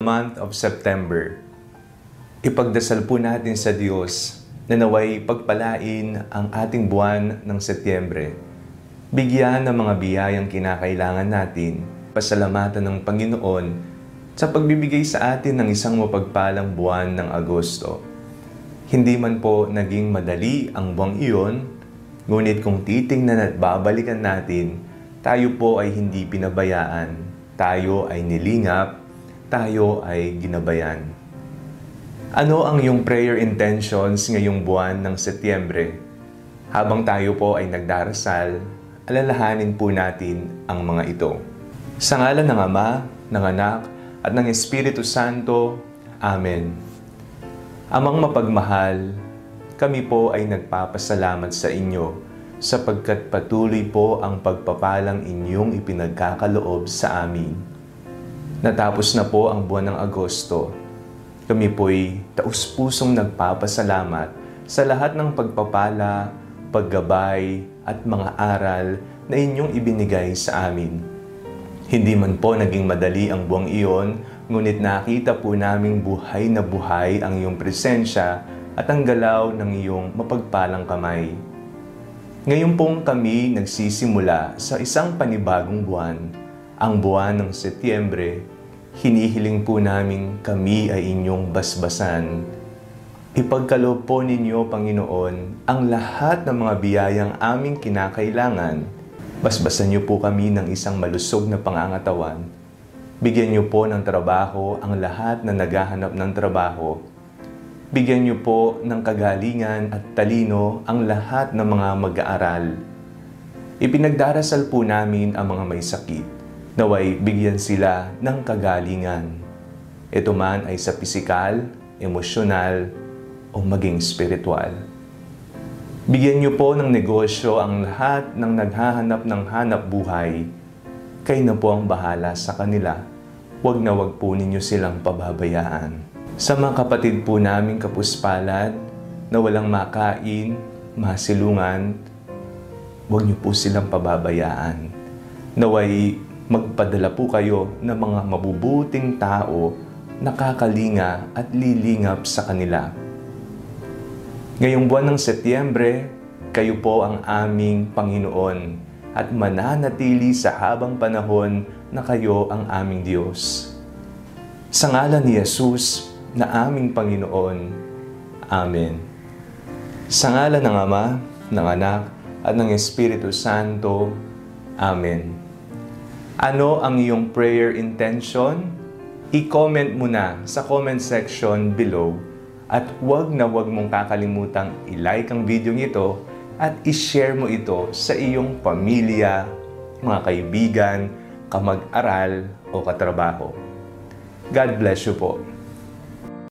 Month of September. Ipagdasal po natin sa Diyos na naway pagpalain ang ating buwan ng Setyembre. Bigyan ng mga biyayang kinakailangan natin, pasalamatan ng Panginoon sa pagbibigay sa atin ng isang mapagpalang buwan ng Agosto. Hindi man po naging madali ang buwang iyon, ngunit kung titingnan at babalikan natin, tayo po ay hindi pinabayaan, tayo ay nilingap, tayo ay ginabayan. Ano ang iyong prayer intentions ngayong buwan ng Setyembre? Habang tayo po ay nagdarasal, alalahanin po natin ang mga ito. Sa ngalan ng Ama, ng Anak, at ng Espiritu Santo. Amen. Amang mapagmahal, kami po ay nagpapasalamat sa inyo sapagkat patuloy po ang pagpapalang inyong ipinagkakaloob sa amin. Natapos na po ang buwan ng Agosto. Kami po'y taus-pusong nagpapasalamat sa lahat ng pagpapala, paggabay at mga aral na inyong ibinigay sa amin. Hindi man po naging madali ang buwang iyon, ngunit nakita po naming buhay na buhay ang iyong presensya at ang galaw ng iyong mapagpalang kamay. Ngayon pong kami nagsisimula sa isang panibagong buwan, ang buwan ng Setyembre. Hinihiling po namin kami ay inyong basbasan. Ipagkaloob po ninyo, Panginoon, ang lahat ng mga biyayang aming kinakailangan. Basbasan niyo po kami ng isang malusog na pangangatawan. Bigyan niyo po ng trabaho ang lahat na naghahanap ng trabaho. Bigyan niyo po ng kagalingan at talino ang lahat ng mga mag-aaral. Ipinagdarasal po namin ang mga may sakit, naway bigyan sila ng kagalingan. Ito man ay sa pisikal, emosyonal, o maging spiritual. Bigyan niyo po ng negosyo ang lahat ng naghahanap ng hanap buhay. Kayo na po ang bahala sa kanila. Huwag na huwag po ninyo silang pababayaan. Sa mga kapatid po naming kapuspalad na walang makain, masilungan, huwag niyo po silang pababayaan. Naway magpadala po kayo ng mga mabubuting tao na kakalinga at lilingap sa kanila. Ngayong buwan ng Setyembre, kayo po ang aming Panginoon at mananatili sa habang panahon na kayo ang aming Diyos. Sa ngalan ni Jesus na aming Panginoon. Amen. Sa ngalan ng Ama, ng Anak, at ng Espiritu Santo. Amen. Ano ang iyong prayer intention? I-comment mo na sa comment section below at huwag na huwag mong kakalimutang i-like ang video ito at i-share mo ito sa iyong pamilya, mga kaibigan, kamag-aral o katrabaho. God bless you po.